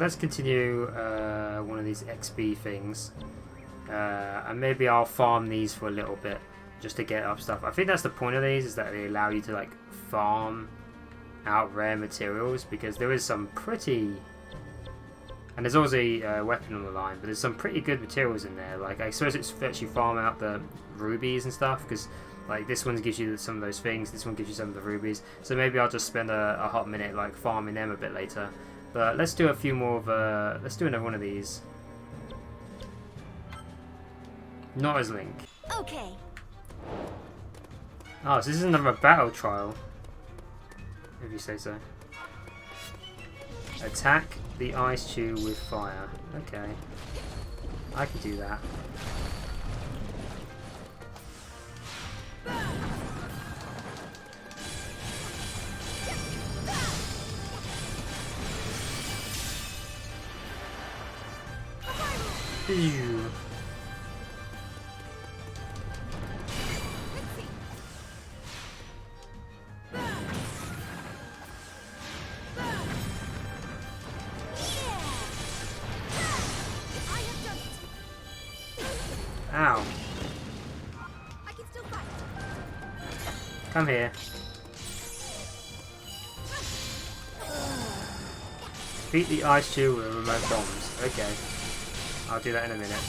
let's continue one of these XP things. And maybe I'll farm these for a little bit just to get up stuff. I think that's the point of these, is that they allow you to like farm out rare materials, because there is some pretty... And there's always a weapon on the line, but there's some pretty good materials in there. Like, I suppose it's lets you farm out the rubies and stuff, because like this one gives you some of those things, this one gives you some of the rubies. So maybe I'll just spend a hot minute like farming them a bit later. But let's do a few more of let's do another one of these. Not as Link. Okay. Oh, so this is another battle trial, if you say so. Attack the ice chew with fire. Okay. I can do that. Ew. Ow. I can still fight. Come here. Beat the ice chew with remote bombs. Okay. I'll do that in a minute.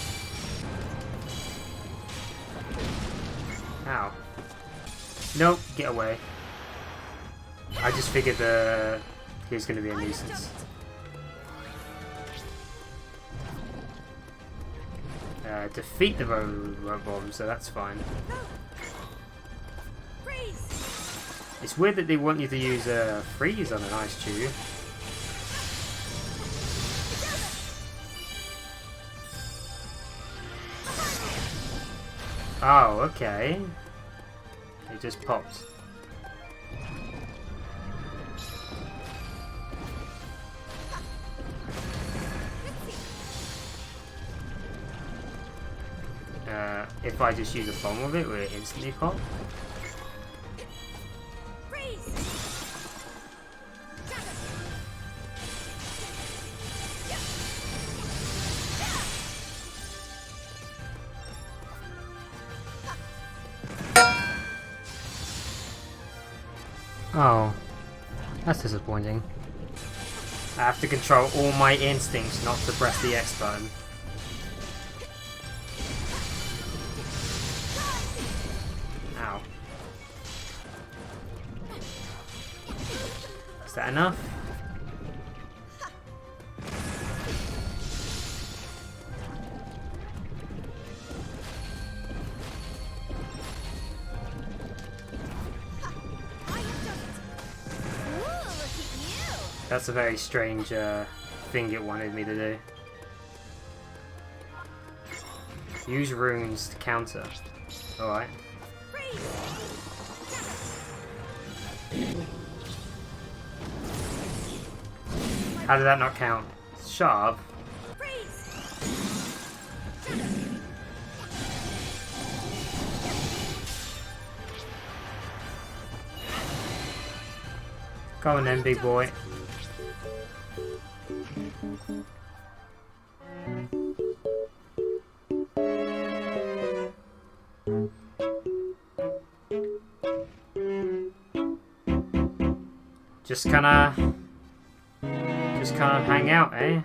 Ow. Nope, get away. I just figured he was going to be a nuisance. Defeat the robot bomb, so that's fine. It's weird that they want you to use freeze on an ice tube. Oh, okay. It just popped. If I just use a bomb with it, will it instantly pop? Oh, that's disappointing. I have to control all my instincts not to press the X button. Ow. Is that enough? That's a very strange thing it wanted me to do. Use runes to counter. Alright. How did that not count? Sharp. Come on then, big boy. Just kinda hang out, eh?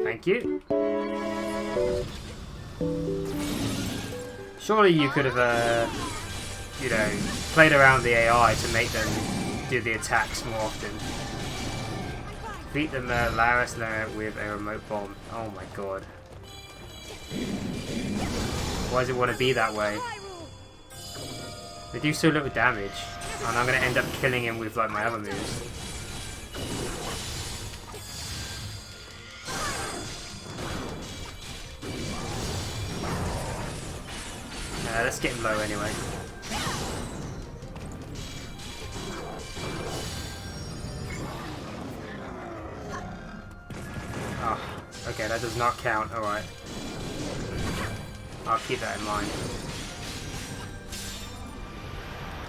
Thank you. Surely you could have, you know, played around the AI to make them do the attacks more often. Beat the Laris with a remote bomb. Oh my god. Why does it want to be that way? They do so little damage, and I'm going to end up killing him with like my other moves. Let's get him low anyway. Oh, okay, that does not count. Alright. I'll keep that in mind.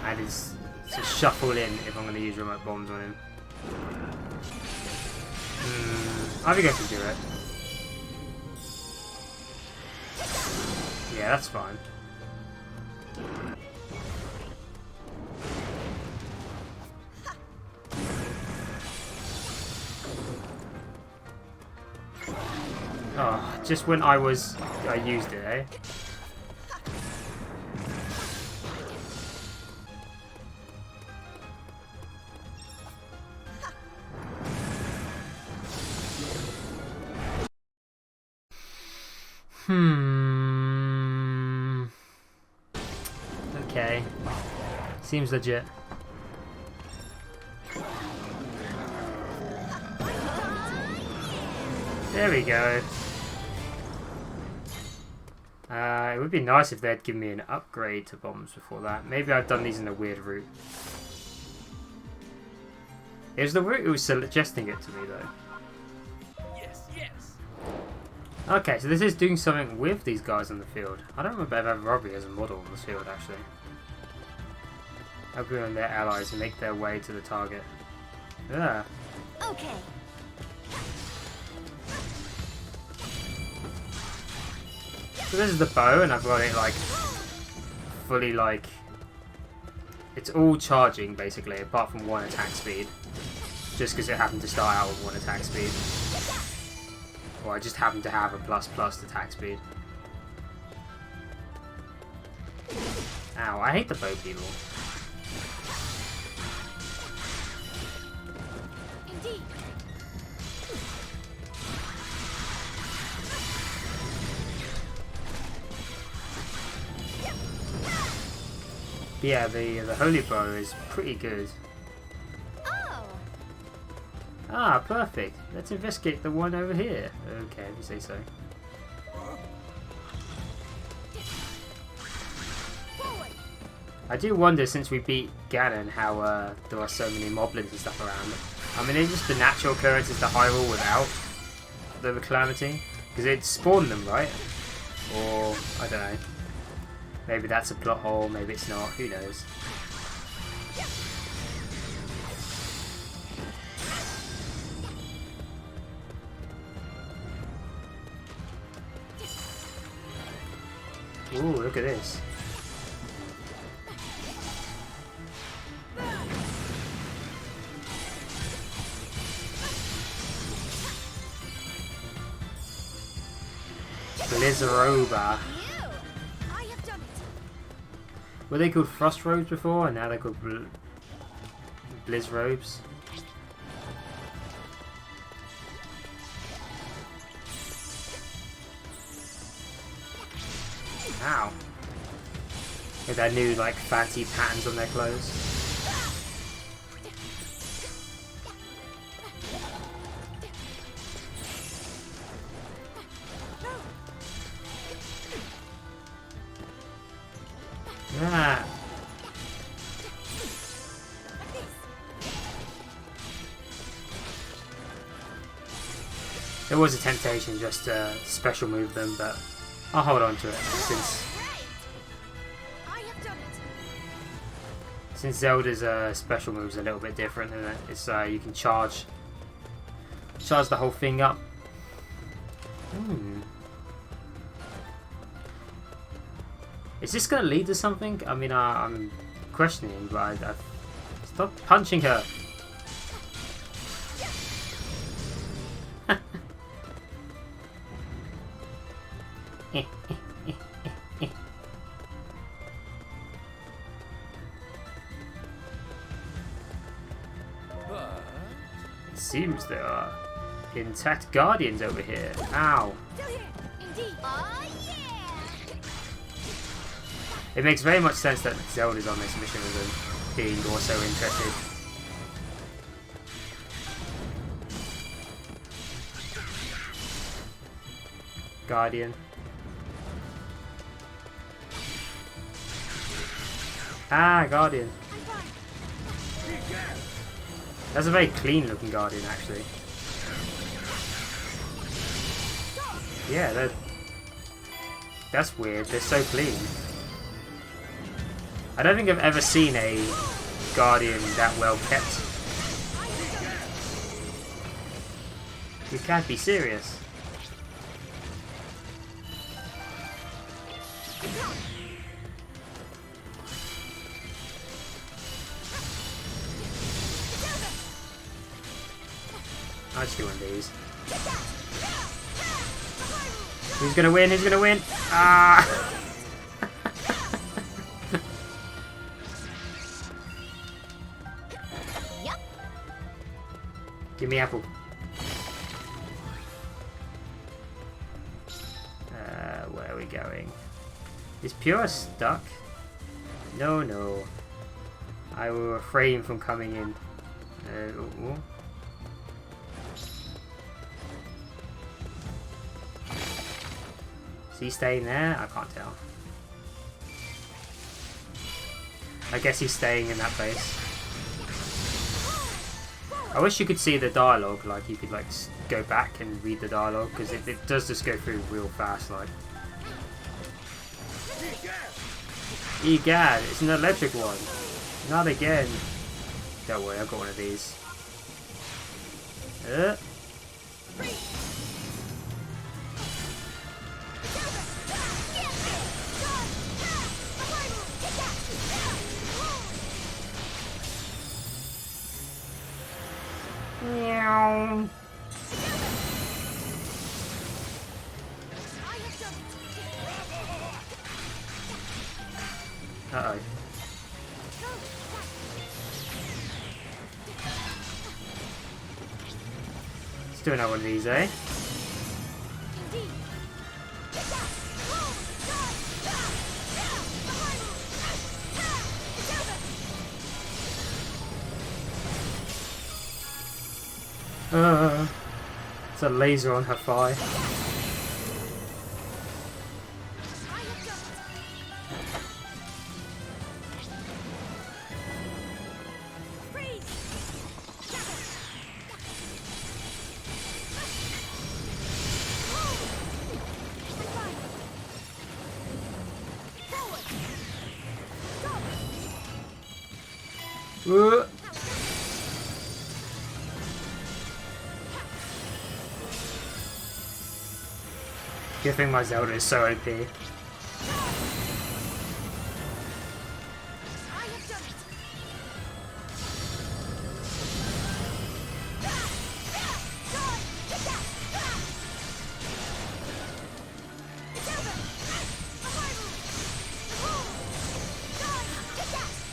And his to shuffle in if I'm going to use remote bombs on him. I think I can do it. Yeah, that's fine. Oh, just when I used it, eh? Okay. Seems legit. There we go. It would be nice if they'd give me an upgrade to bombs before that. Maybe I've done these in a weird route. It was the route who was suggesting it to me, though. Yes, yes. Okay, so this is doing something with these guys on the field. I don't remember ever Robbie as a model on this field, actually. Everyone and their allies make their way to the target. Yeah. Okay. So this is the bow, and I've got it like fully like it's all charging basically, apart from one attack speed. Just because it happened to start out with one attack speed, or I just happen to have a plus attack speed. Ow! I hate the bow people. Indeed. Yeah, the holy bow is pretty good. Oh. Ah, perfect. Let's investigate the one over here. Okay, if you say so. Forward. I do wonder, since we beat Ganon, how there are so many moblins and stuff around. I mean, it's just the natural occurrences to Hyrule without the Calamity, because it spawned them, right? Or I don't know. Maybe that's a plot hole. Maybe it's not. Who knows? Ooh, look at this. Blizzroba. I have done it. Were they called Frost Robes before, and now they're called Blizz Robes? Ow. With their new, like, fancy patterns on their clothes. Yeah. There was a temptation just to special move them, but I'll hold on to it since I have done it. Zelda's special move's a little bit different, isn't it? It's you can charge the whole thing up. Is this going to lead to something? I mean, I'm questioning, but I stop punching her. But It seems there are intact guardians over here. Ow. Still here. Indeed. Oh yeah. It makes very much sense that Zelda's on this mission with them being also interested. Guardian. Ah, Guardian. I'm fine. That's a very clean looking Guardian, actually. Yeah, that's weird. They're so clean. I don't think I've ever seen a guardian that well kept. You can't be serious. I just do one of these. Who's gonna win? Who's gonna win? Ah! Give me apple. Where are we going? Is Pure stuck? No, no. I will refrain from coming in. Ooh. Is he staying there? I can't tell. I guess he's staying in that place. I wish you could see the dialogue, like you could like go back and read the dialogue, because it does just go through real fast, like. Egad, it's an electric one. Not again. Don't worry, I've got one of these. Meow. Uh-oh. Let's do another one of these, eh? It's a laser on her thigh. Good thing my Zelda is so OP.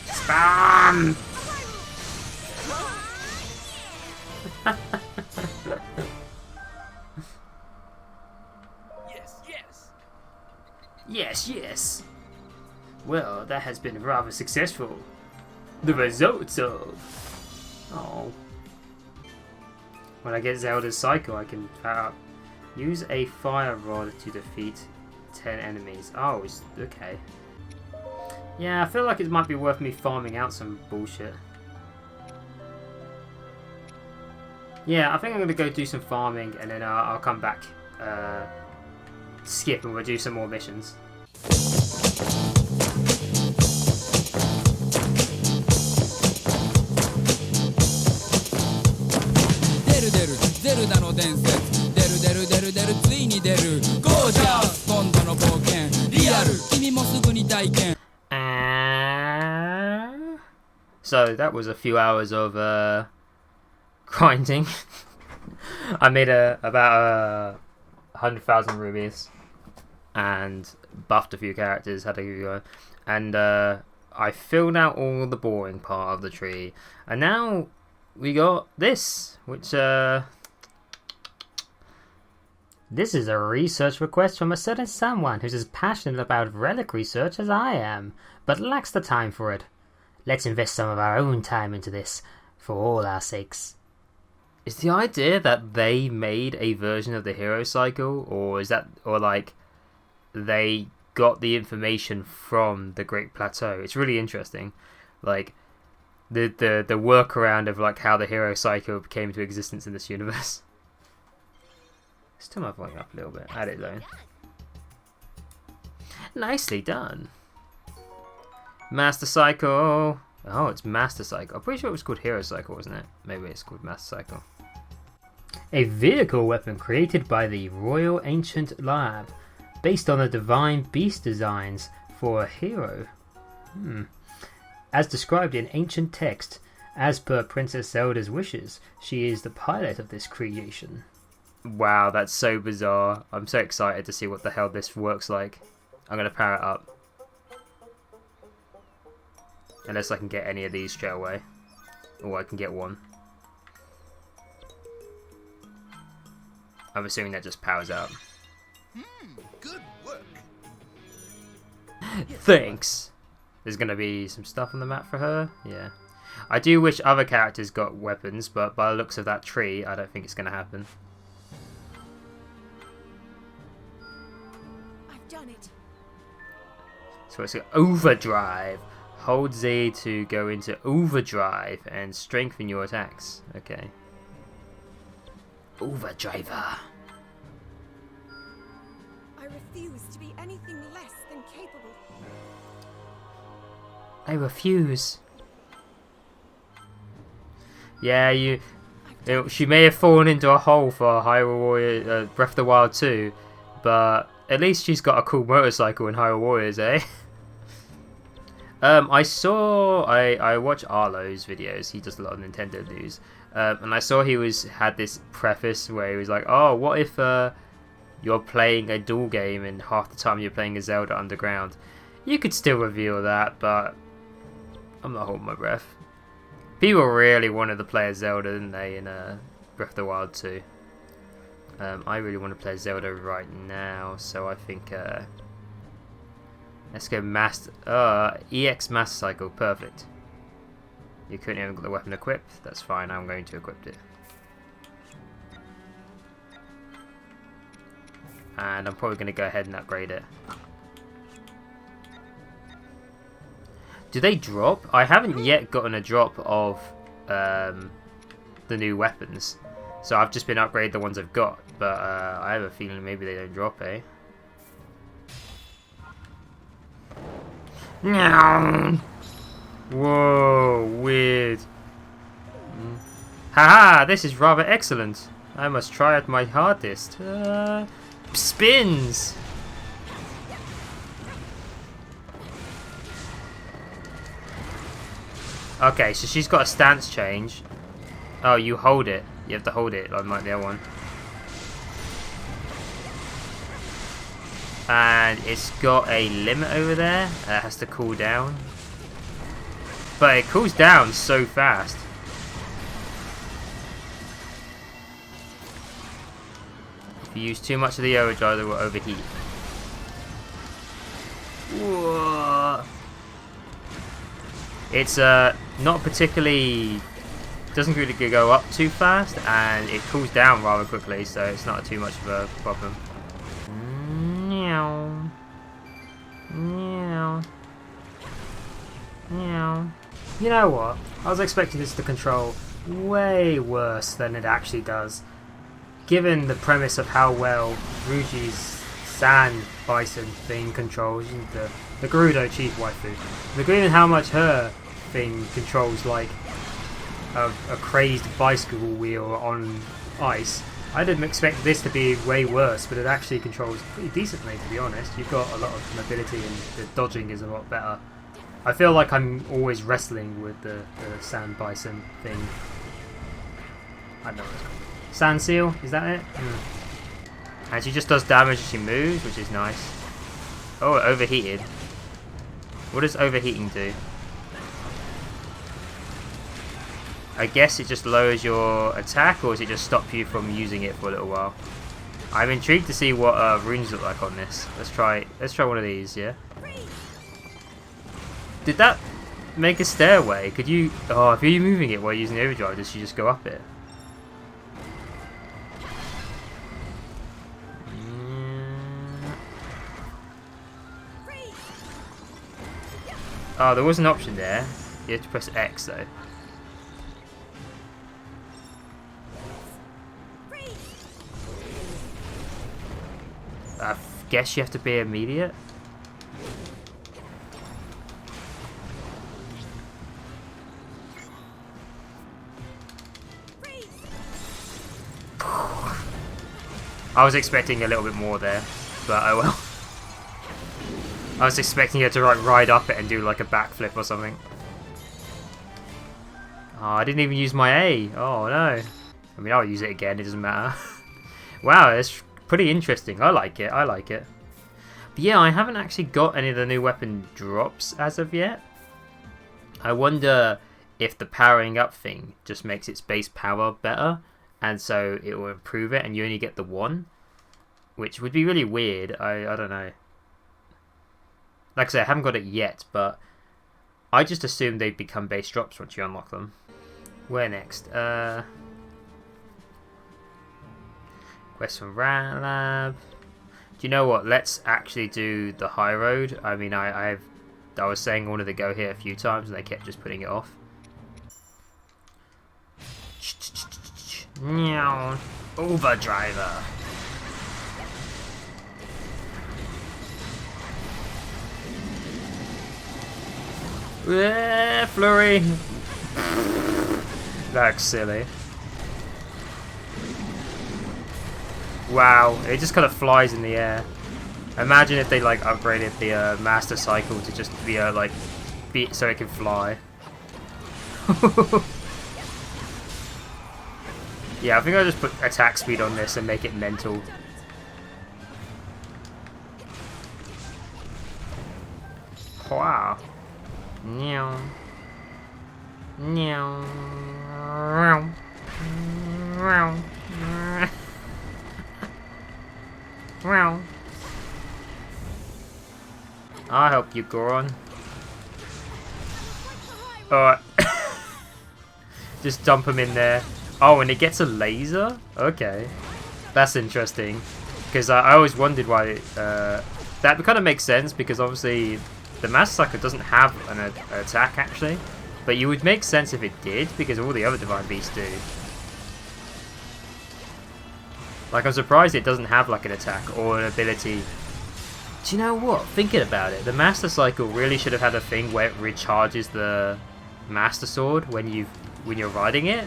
Spam! Yes, yes. Well, that has been rather successful. The results of... Oh. When I get Zelda's cycle, I can use a fire rod to defeat 10 enemies. Oh, it's okay. Yeah, I feel like it might be worth me farming out some bullshit. Yeah, I think I'm going to go do some farming and then I'll come back, skip, and we'll do some more missions. So that was a few hours of grinding. I made about 100,000 rubies and buffed a few characters, had a go, and I filled out all the boring part of the tree, and now we got this, which this is a research request from a certain someone who's as passionate about relic research as I am, but lacks the time for it. Let's invest some of our own time into this, for all our sakes. Is the idea that they made a version of the hero cycle, or is that, or like they got the information from the Great Plateau? It's really interesting, like the workaround of like how the hero cycle came into existence in this universe. Still my volume up a little bit. Add it though. Nicely done. Master Cycle. Oh, it's Master Cycle. I'm pretty sure it was called Hero Cycle, wasn't it? Maybe it's called Master Cycle. A vehicle weapon created by the Royal Ancient Lab, based on the Divine Beast designs for a hero. As described in ancient text, as per Princess Zelda's wishes, she is the pilot of this creation. Wow, that's so bizarre. I'm so excited to see what the hell this works like. I'm going to power it up. Unless I can get any of these straight away. Or I can get one. I'm assuming that just powers up. Good work. Thanks! There's going to be some stuff on the map for her. Yeah. I do wish other characters got weapons, but by the looks of that tree, I don't think it's going to happen. I've done it. So it's Overdrive. Hold Z to go into Overdrive and strengthen your attacks. Okay. Overdriver. I refuse to be anything less than capable. I refuse. Yeah, she may have fallen into a hole for Hyrule Warrior, Breath of the Wild 2, but at least she's got a cool motorcycle in Hyrule Warriors, eh? I watch Arlo's videos. He does a lot of Nintendo news, and I saw he had this preface where he was like, "Oh, what if you're playing a dual game and half the time you're playing a Zelda Underground?" You could still reveal that, but I'm not holding my breath. People really wanted to play a Zelda, didn't they, in Breath of the Wild 2? I really want to play Zelda right now, so I think let's go EX Master Cycle, perfect. You couldn't even get the weapon equipped, that's fine, I'm going to equip it. And I'm probably going to go ahead and upgrade it. Do they drop? I haven't yet gotten a drop of the new weapons. So I've just been upgrading the ones I've got. But I have a feeling maybe they don't drop, eh? Whoa, weird. Haha, this is rather excellent. I must try at my hardest. Spins! Okay, so she's got a stance change. Oh, you hold it. You have to hold it, unlike the other one. And it's got a limit over there. It has to cool down. But it cools down so fast. If you use too much of the Overdriver, it will overheat. Whoa. It's not particularly, doesn't really go up too fast, and it cools down rather quickly, so it's not too much of a problem. Meow. Meow. Meow. You know what? I was expecting this to control way worse than it actually does. Given the premise of how well Ryuji's Sand Bison thing controls, the Gerudo Chief waifu. Given how much her thing controls like a crazed bicycle wheel on ice, I didn't expect this to be way worse, but it actually controls pretty decently, to be honest. You've got a lot of mobility and the dodging is a lot better. I feel like I'm always wrestling with the Sand Bison thing. I don't know what it's called. Sand Seal, is that it? And she just does damage as she moves, which is nice. Oh, it overheated. What does overheating do? I guess it just lowers your attack, or does it just stop you from using it for a little while? I'm intrigued to see what runes look like on this. Let's try one of these, yeah? Did that make a stairway? Could you... Oh, if you're moving it while using the overdrive, does she just go up it? Oh, there was an option there. You have to press X though. I guess you have to be immediate. I was expecting a little bit more there, but oh well. I was expecting her to like ride up it and do like a backflip or something. Oh, I didn't even use my A. Oh no. I mean, I'll use it again. It doesn't matter. Wow, it's pretty interesting. I like it. I like it. But yeah, I haven't actually got any of the new weapon drops as of yet. I wonder if the powering up thing just makes its base power better, and so it will improve it, and you only get the one, which would be really weird. I don't know. Like I said, I haven't got it yet, but I just assumed they'd become base drops once you unlock them. Where next? Quest from Rat Lab. Do you know what? Let's actually do the high road. I mean, I was saying I wanted to go here a few times, and they kept just putting it off. Overdriver. Flurry. That's silly. Wow, it just kind of flies in the air. Imagine if they like upgraded the Master Cycle to just be like, so it can fly. Yeah, I think I'll just put attack speed on this and make it mental. Wow. Meow. Meow. Meow. I'll help you, Goron. Alright. Just dump him in there. Oh, and it gets a laser? Okay. That's interesting. Because I always wondered why... that kind of makes sense, because obviously the Master Cycle doesn't have an attack, actually. But you would make sense if it did, because all the other Divine Beasts do. Like, I'm surprised it doesn't have, like, an attack or an ability. Do you know what? Thinking about it, the Master Cycle really should have had a thing where it recharges the Master Sword when you're riding it.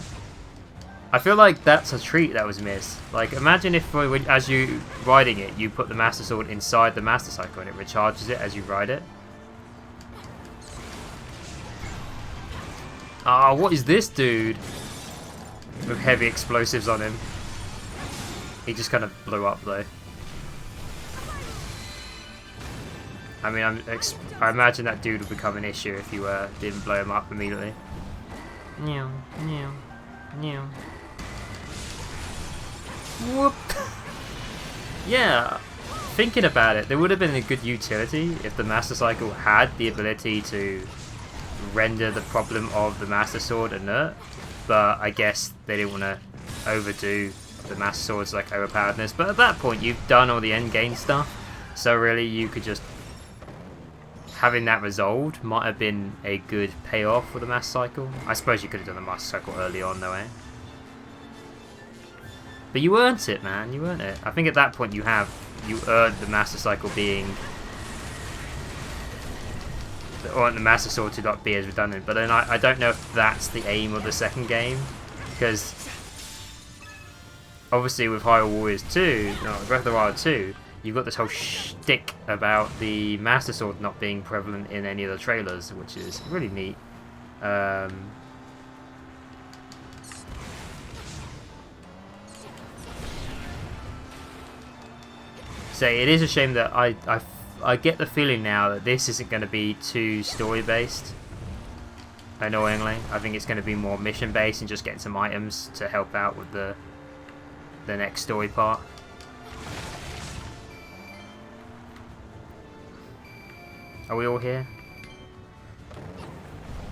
I feel like that's a treat that was missed. Like, imagine if as you riding it, you put the Master Sword inside the Master Cycle and it recharges it as you ride it. Ah, what is this dude? With heavy explosives on him. He just kind of blew up though. I mean, I imagine that dude would become an issue if you didn't blow him up immediately. Meow, meow, meow. Whoop. Yeah, thinking about it, there would have been a good utility if the Master Cycle had the ability to render the problem of the Master Sword inert, but I guess they didn't want to overdo the Master Sword's like overpoweredness. But at that point, you've done all the end game stuff, so really you could just having that resolved might have been a good payoff for the Master Cycle. I suppose you could have done the Master Cycle early on though, eh? But you earned it, man. You earned it. I think at that point you earned the Master Cycle being, or the Master Sword to not be as redundant. But then I don't know if that's the aim of the second game, because obviously with Hyrule Warriors 2, no, Breath of the Wild 2, you've got this whole shtick about the Master Sword not being prevalent in any of the trailers, which is really neat. So it is a shame that I get the feeling now that this isn't going to be too story based. Annoyingly, I think it's going to be more mission based and just getting some items to help out with the next story part. Are we all here?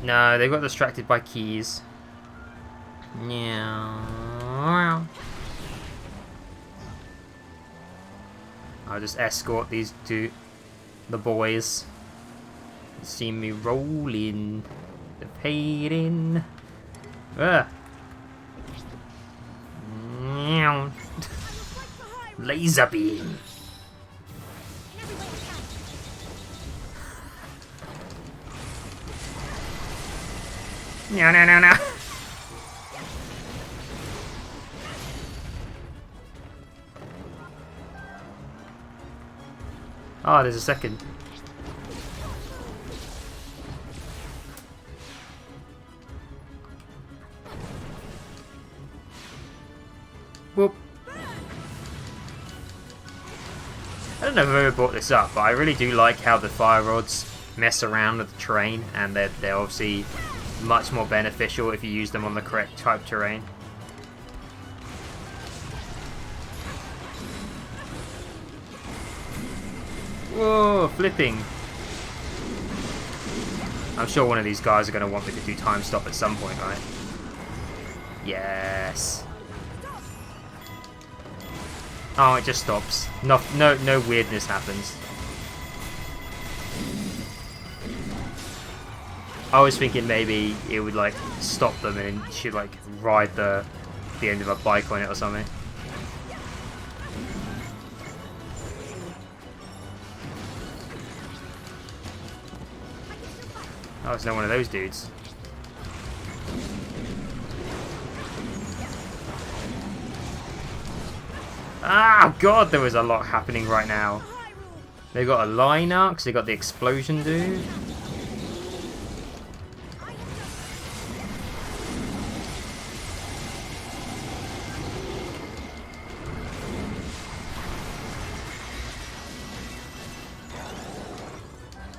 No, they got distracted by keys. Yeah. I'll just escort these two, the boys. You see me rolling, the fading. Laser beam. No. Ah, there's a second. Whoop. I don't know if I've ever brought this up, but I really do like how the fire rods mess around with the terrain, and they're obviously much more beneficial if you use them on the correct type terrain. Whoa, flipping. I'm sure one of these guys are going to want me to do time stop at some point, right? Yes. Oh, it just stops. No weirdness happens. I was thinking maybe it would like stop them and she'd like ride the end of a bike on it or something. Oh, it's not one of those dudes. Ah, God, there was a lot happening right now. They got a line arcs, they got the explosion dude.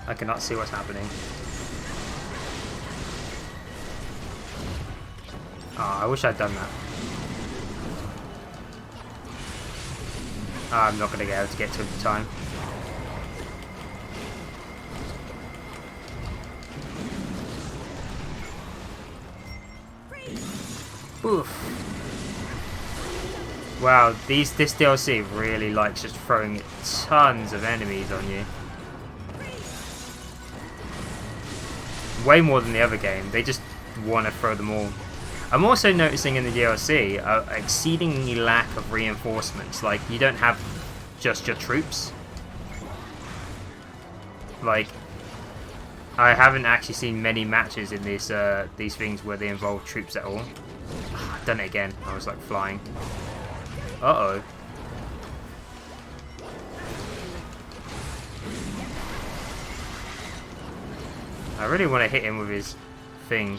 I cannot see what's happening. Ah, I wish I'd done that. I'm not going to be able to get to it in time. Oof. Wow, this DLC really likes just throwing tons of enemies on you. Way more than the other game. They just want to throw them all. I'm also noticing in the DLC an exceedingly lack of reinforcements. Like, you don't have just your troops. Like, I haven't actually seen many matches in these things where they involve troops at all. I've done it again. I was like flying. Uh-oh. I really want to hit him with his thing.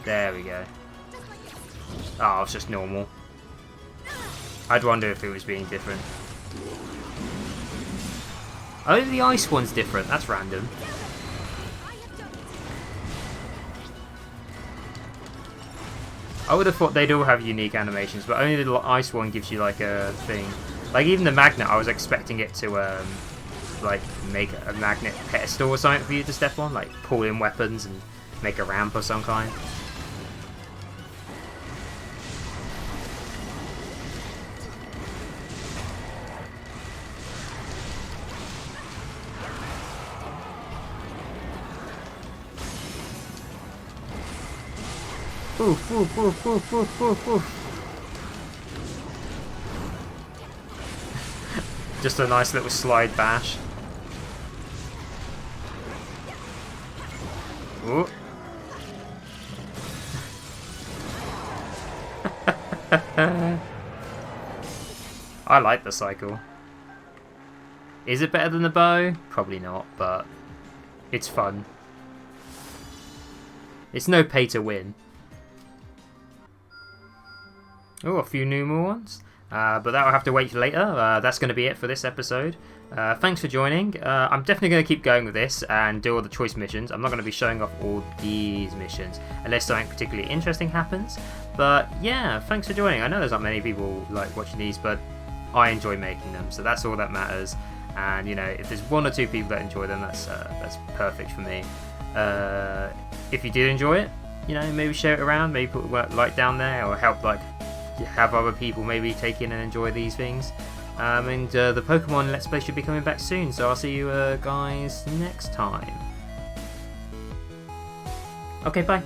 There we go. Oh, it's just normal. I'd wonder if it was being different. Oh, the ice one's different. That's random. I would have thought they'd all have unique animations, but only the ice one gives you like a thing. Like even the magnet, I was expecting it to like make a magnet pedestal or something for you to step on, like pull in weapons and make a ramp of some kind. Oof, oof, oof, oof, oof, oof, oof. Just a nice little slide bash. Ooh. I like the cycle. Is it better than the bow? Probably not, but it's fun. It's no pay to win. Oh, a few new more ones. But that'll have to wait for later. That's going to be it for this episode. Thanks for joining. I'm definitely going to keep going with this and do all the choice missions. I'm not going to be showing off all these missions unless something particularly interesting happens. But yeah, thanks for joining. I know there's not many people like watching these, but I enjoy making them, so that's all that matters. And you know, if there's one or two people that enjoy them, that's perfect for me. If you did enjoy it, you know, maybe share it around, maybe put a like down there, or help like have other people maybe take in and enjoy these things. And the Pokemon Let's Play should be coming back soon, so I'll see you guys next time. Okay, bye.